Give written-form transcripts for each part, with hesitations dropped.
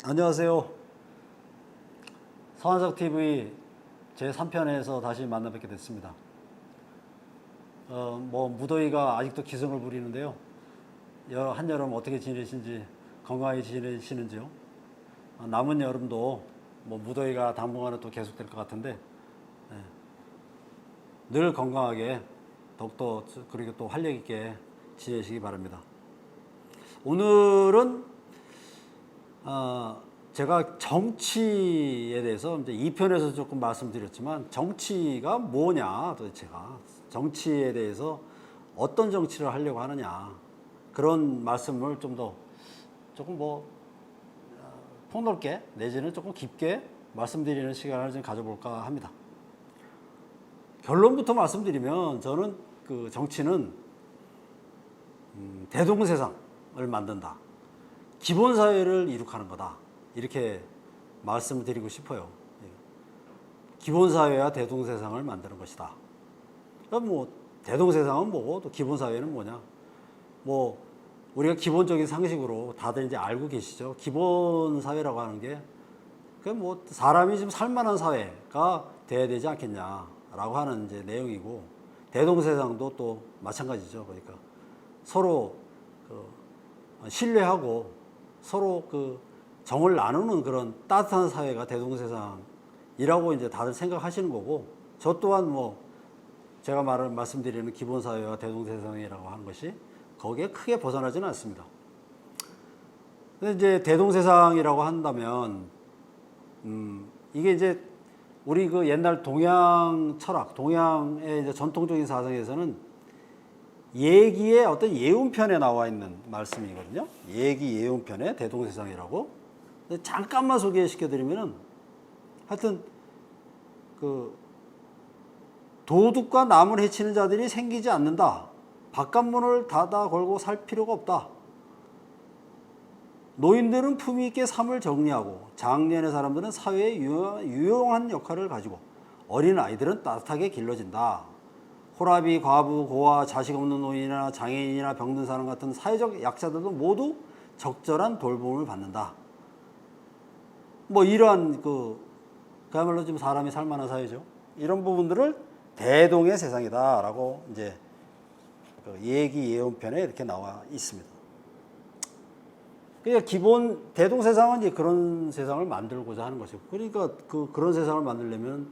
안녕하세요. 서한석TV 제3편에서 다시 만나 뵙게 됐습니다. 무더위가 아직도 기승을 부리는데요. 한여름 어떻게 지내신지, 건강하게 지내시는지요? 남은 여름도 무더위가 당분간은 또 계속될 것 같은데, 늘 건강하게 더욱더 그리고 또 활력 있게 지내시기 바랍니다. 오늘은 제가 정치에 대해서 이제 2편에서 조금 말씀드렸지만, 정치가 뭐냐, 도대체가 정치에 대해서 어떤 정치를 하려고 하느냐, 그런 말씀을 조금 폭넓게 내지는 조금 깊게 말씀드리는 시간을 좀 가져볼까 합니다. 결론부터 말씀드리면, 저는 그 정치는 대동세상을 만든다, 기본사회를 이룩하는 거다, 이렇게 말씀을 드리고 싶어요. 기본사회와 대동세상을 만드는 것이다. 대동세상은 뭐고 또 기본사회는 뭐냐, 우리가 기본적인 상식으로 다들 이제 알고 계시죠. 기본사회라고 하는 게 사람이 좀 살만한 사회가 돼야 되지 않겠냐라고 하는 이제 내용이고, 대동세상도 또 마찬가지죠. 그러니까 서로 신뢰하고 서로 정을 나누는 그런 따뜻한 사회가 대동세상이라고 이제 다들 생각하시는 거고, 저 또한 제가 말씀드리는 기본사회와 대동세상이라고 하는 것이 거기에 크게 벗어나지는 않습니다. 근데 이제 대동세상이라고 한다면, 이게 이제 우리 옛날 동양 철학, 동양의 이제 전통적인 사상에서는 예기의 어떤 예운편에 나와 있는 말씀이거든요. 예기 예운편에 대동세상이라고. 잠깐만 소개시켜드리면은, 하여튼 도둑과 남을 해치는 자들이 생기지 않는다. 바깥문을 닫아 걸고 살 필요가 없다. 노인들은 품위 있게 삶을 정리하고, 장년의 사람들은 사회에 유용한 역할을 가지고, 어린 아이들은 따뜻하게 길러진다. 호라비, 과부, 고아, 자식 없는 노인이나 장애인이나 병든 사람 같은 사회적 약자들도 모두 적절한 돌봄을 받는다. 이러한 그야말로 좀 사람이 살만한 사회죠. 이런 부분들을 대동의 세상이다라고 이제 예기 예언편에 이렇게 나와 있습니다. 그러니까 기본 대동 세상은 이제 그런 세상을 만들고자 하는 것이고, 그러니까 그런 세상을 만들려면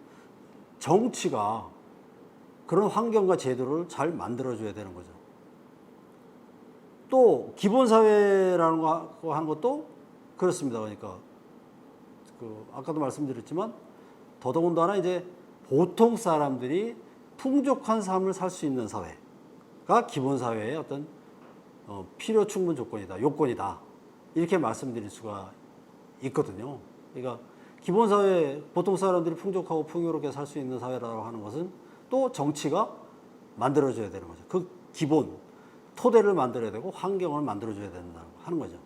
정치가 그런 환경과 제도를 잘 만들어줘야 되는 거죠. 또 기본사회라는 거 한 것도 그렇습니다. 그러니까 아까도 말씀드렸지만, 더더군다나 이제 보통 사람들이 풍족한 삶을 살 수 있는 사회가 기본사회의 어떤 필요 충분 조건이다, 요건이다, 이렇게 말씀드릴 수가 있거든요. 그러니까 기본사회, 보통 사람들이 풍족하고 풍요롭게 살 수 있는 사회라고 하는 것은 또 정치가 만들어줘야 되는 거죠. 그 기본 토대를 만들어야 되고 환경을 만들어줘야 된다고 하는 거죠.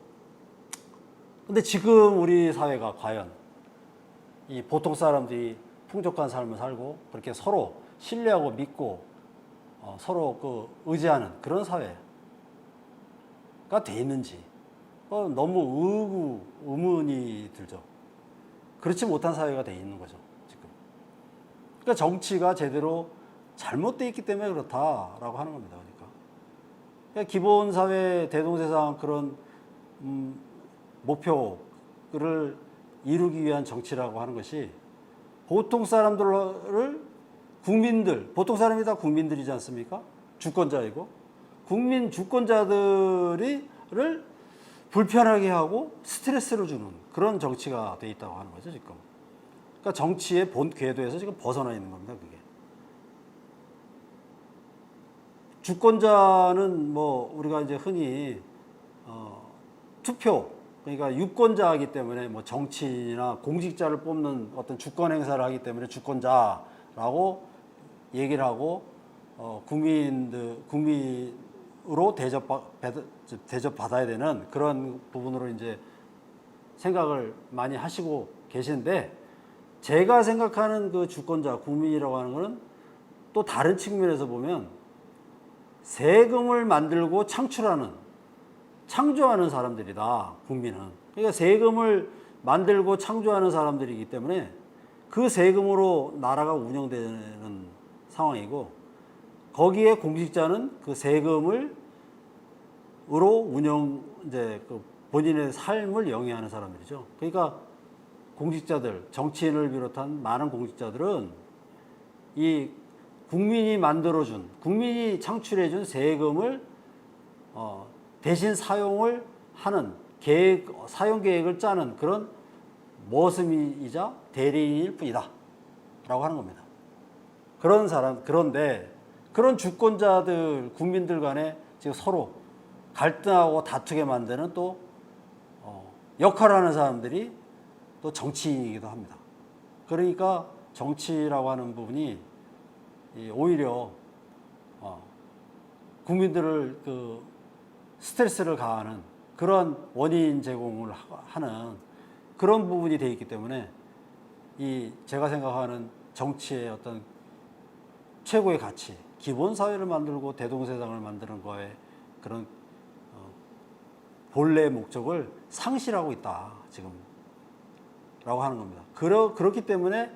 근데 지금 우리 사회가 과연 이 보통 사람들이 풍족한 삶을 살고 그렇게 서로 신뢰하고 믿고 서로 의지하는 그런 사회가 돼 있는지 너무 의문이 들죠. 그렇지 못한 사회가 돼 있는 거죠, 지금. 그러니까 정치가 제대로 잘못되어 있기 때문에 그렇다라고 하는 겁니다. 그러니까 기본사회, 대동세상 그런 목표를 이루기 위한 정치라고 하는 것이 보통 사람들을 보통 사람이 다 국민들이지 않습니까? 주권자이고, 주권자들을 불편하게 하고 스트레스를 주는 그런 정치가 돼 있다고 하는 거죠, 지금. 그러니까 정치의 본 궤도에서 지금 벗어나 있는 겁니다, 그게. 주권자는 우리가 이제 흔히 투표, 그러니까 유권자이기 때문에 정치인이나 공직자를 뽑는 어떤 주권 행사를 하기 때문에 주권자라고 얘기를 하고, 국민으로 대접받아야 되는 그런 부분으로 이제 생각을 많이 하시고 계시는데, 제가 생각하는 그 주권자, 국민이라고 하는 것은 또 다른 측면에서 보면 세금을 만들고 창조하는 사람들이다, 국민은. 그러니까 세금을 만들고 창조하는 사람들이기 때문에 그 세금으로 나라가 운영되는 상황이고, 거기에 공직자는 그 세금을 으로 이제 그 본인의 삶을 영위하는 사람들이죠. 그러니까 공직자들, 정치인을 비롯한 많은 공직자들은 이 국민이 만들어준, 국민이 창출해준 세금을 대신 사용을 하는 사용 계획을 짜는 그런 모습이자 대리인일 뿐이다 라고 하는 겁니다. 그런데 그런 주권자들, 국민들 간에 지금 서로 갈등하고 다투게 만드는 또 역할을 하는 사람들이 또 정치인이기도 합니다. 그러니까 정치라고 하는 부분이 오히려 국민들을 그 스트레스를 가하는 그런 원인 제공을 하는 그런 부분이 되어 있기 때문에 제가 생각하는 정치의 어떤 최고의 가치, 기본 사회를 만들고 대동세상을 만드는 거에 그런 본래의 목적을 상실하고 있다 지금 라고 하는 겁니다. 그렇기 때문에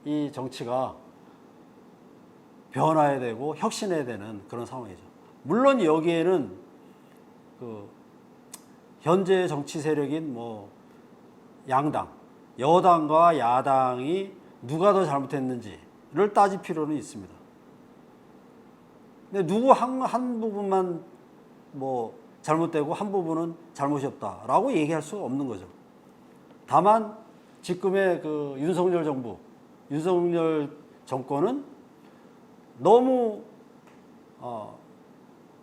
이 정치가 변화해야 되고 혁신해야 되는 그런 상황이죠. 물론 여기에는 그 현재 정치 세력인 뭐 양당, 여당과 야당이 누가 더 잘못했는지를 따질 필요는 있습니다. 근데 누구 한 부분만 뭐 잘못되고 한 부분은 잘못이 없다라고 얘기할 수가 없는 거죠. 다만 지금의 그 윤석열 정부, 윤석열 정권은 너무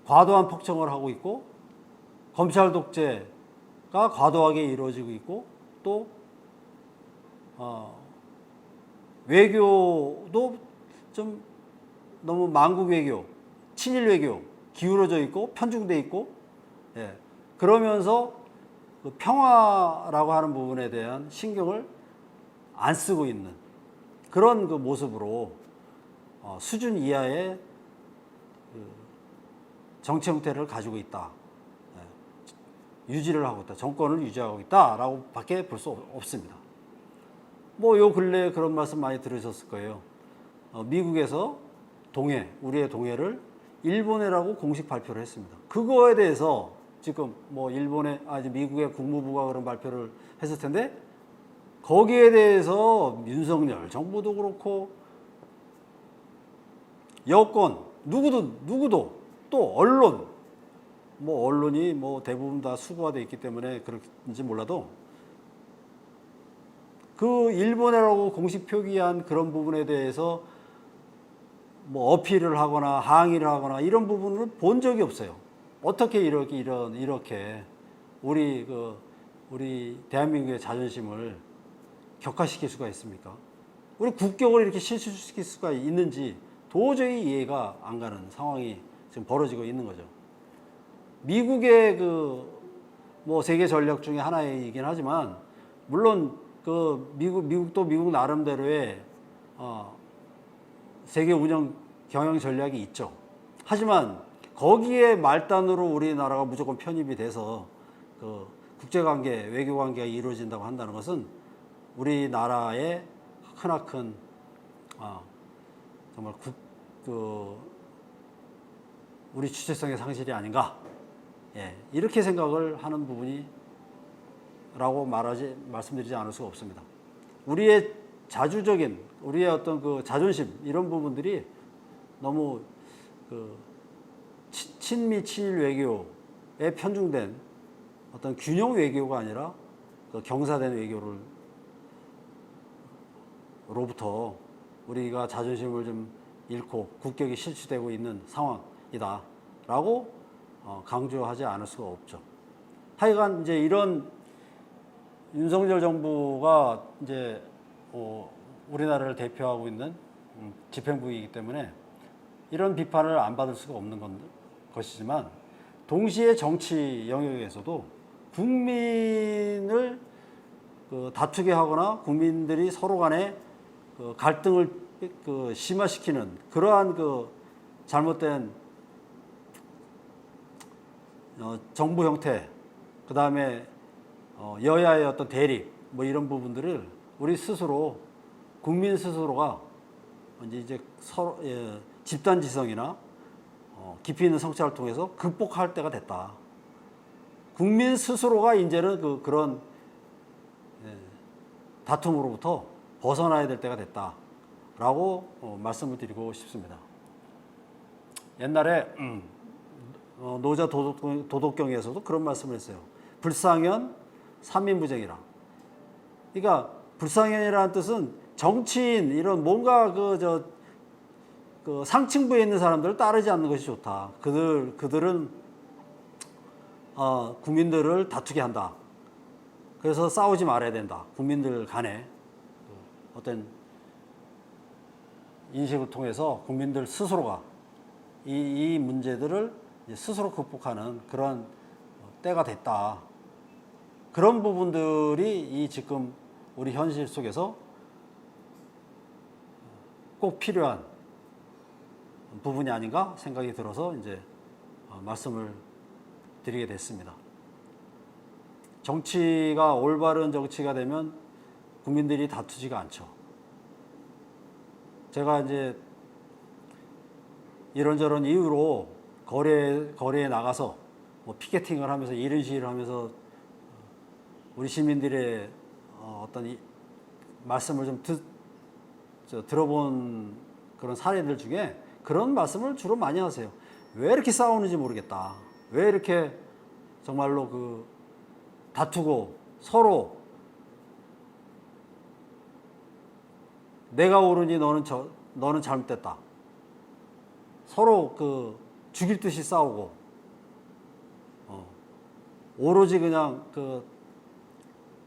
과도한 폭정을 하고 있고, 검찰 독재가 과도하게 이루어지고 있고, 또 외교도 좀 너무 망국 외교, 친일 외교 기울어져 있고 편중돼 있고, 예, 그러면서 그 평화라고 하는 부분에 대한 신경을 안 쓰고 있는 그런 그 모습으로 수준 이하의 그 정치 형태를 가지고 있다, 유지를 하고 있다, 정권을 유지하고 있다라고 밖에 볼 수 없습니다. 뭐 요 근래에 그런 말씀 많이 들으셨을 거예요. 미국에서 우리의 동해를 일본해라고 공식 발표를 했습니다. 그거에 대해서 지금 뭐 미국의 국무부가 그런 발표를 했을 텐데, 거기에 대해서 윤석열 정부도 그렇고 여권 누구도 또 언론이 뭐 대부분 다 수구가 돼 있기 때문에 그런지 몰라도 그 일본해라고 공식 표기한 그런 부분에 대해서 뭐 어필을 하거나 항의를 하거나 이런 부분을 본 적이 없어요. 어떻게 이렇게 우리 대한민국의 자존심을 격화시킬 수가 있습니까? 우리 국격을 이렇게 실추시킬 수가 있는지 도저히 이해가 안 가는 상황이 지금 벌어지고 있는 거죠. 미국의 뭐 세계 전략 중에 하나이긴 하지만, 물론 미국도 미국 나름대로의 세계 운영 경영 전략이 있죠. 하지만 거기에 말단으로 우리나라가 무조건 편입이 돼서 그 국제관계, 외교관계가 이루어진다고 한다는 것은 우리나라의 크나큰 정말 우리 주체성의 상실이 아닌가, 이렇게 생각을 하는 부분이라고 말씀드리지 않을 수가 없습니다. 우리의 우리의 어떤 그 자존심, 이런 부분들이 너무 친미 친일 외교에 편중된 어떤 균형 외교가 아니라 경사된 외교로부터 우리가 자존심을 좀 잃고 국격이 실추되고 있는 상황이다라고 강조하지 않을 수가 없죠. 하여간 이제 이런 윤석열 정부가 이제 우리나라를 대표하고 있는 집행부이기 때문에 이런 비판을 안 받을 수가 없는 것이지만, 동시에 정치 영역에서도 국민을 다투게 하거나 국민들이 서로 간에 갈등을 심화시키는 그러한 잘못된 정부 형태, 그 다음에 여야의 어떤 대립, 뭐 이런 부분들을 우리 스스로 국민 스스로가 이제 서로 집단 지성이나 깊이 있는 성찰을 통해서 극복할 때가 됐다. 국민 스스로가 이제는 그런 다툼으로부터 벗어나야 될 때가 됐다라고 말씀을 드리고 싶습니다. 옛날에 노자 도덕경에서도 그런 말씀을 했어요. 불상현 삼인부쟁이라. 그러니까 불상현이라는 뜻은 정치인 이런 뭔가 그 상층부에 있는 사람들을 따르지 않는 것이 좋다. 그들은 국민들을 다투게 한다. 그래서 싸우지 말아야 된다. 국민들 간에 어떤 인식을 통해서 국민들 스스로가 이 문제들을 스스로 극복하는 그런 때가 됐다. 그런 부분들이 이 지금 우리 현실 속에서 꼭 필요한 부분이 아닌가 생각이 들어서 이제 말씀을 드리게 됐습니다. 정치가 올바른 정치가 되면 국민들이 다투지가 않죠. 제가 이제 이런저런 이유로 거리에 나가서 뭐 피켓팅을 하면서 이른 시위를 하면서 우리 시민들의 어떤 말씀을 좀 들어본 그런 사례들 중에 그런 말씀을 주로 많이 하세요. 왜 이렇게 싸우는지 모르겠다. 왜 이렇게 정말로 다투고 서로 내가 옳으니 너는 잘못됐다. 서로 죽일 듯이 싸우고 오로지 그냥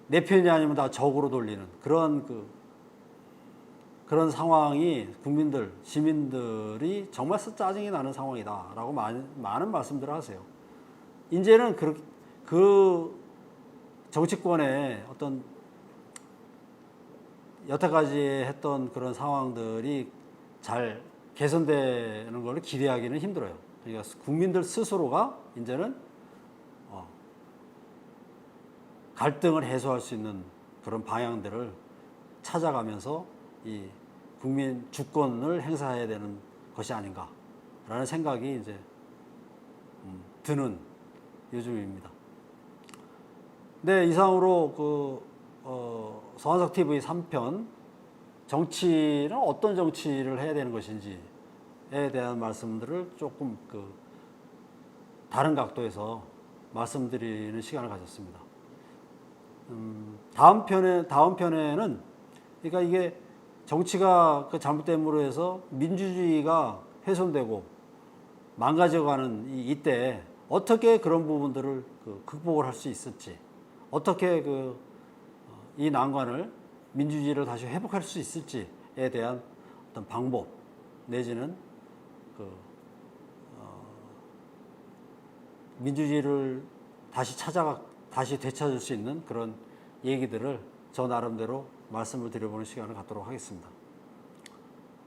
내 편이 아니면 다 적으로 돌리는 그런 상황이 시민들이 정말 짜증이 나는 상황이다라고 많은 말씀들을 하세요. 이제는 그 정치권의 어떤 여태까지 했던 그런 상황들이 잘 개선되는 걸 기대하기는 힘들어요. 그러니까 국민들 스스로가 이제는 갈등을 해소할 수 있는 그런 방향들을 찾아가면서 이 국민 주권을 행사해야 되는 것이 아닌가라는 생각이 이제 드는 요즘입니다. 네, 이상으로 서한석 TV 3편 정치는 어떤 정치를 해야 되는 것인지에 대한 말씀들을 조금 다른 각도에서 말씀드리는 시간을 가졌습니다. 다음 편에는 그러니까 이게 정치가 잘못됨으로 해서 민주주의가 훼손되고 망가져가는 이때 어떻게 그런 부분들을 극복을 할 수 있을지, 어떻게 이 난관을 민주주의를 다시 회복할 수 있을지에 대한 어떤 방법 내지는 민주주의를 다시 되찾을 수 있는 그런 얘기들을 저 나름대로 말씀을 드려보는 시간을 갖도록 하겠습니다.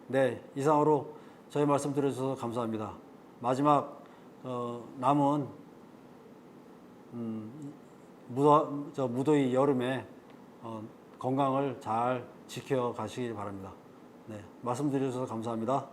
네, 이상으로 저희 말씀 들어주셔서 감사합니다. 마지막 남은 무더위 여름에 건강을 잘 지켜가시길 바랍니다. 네, 말씀 드려주셔서 감사합니다.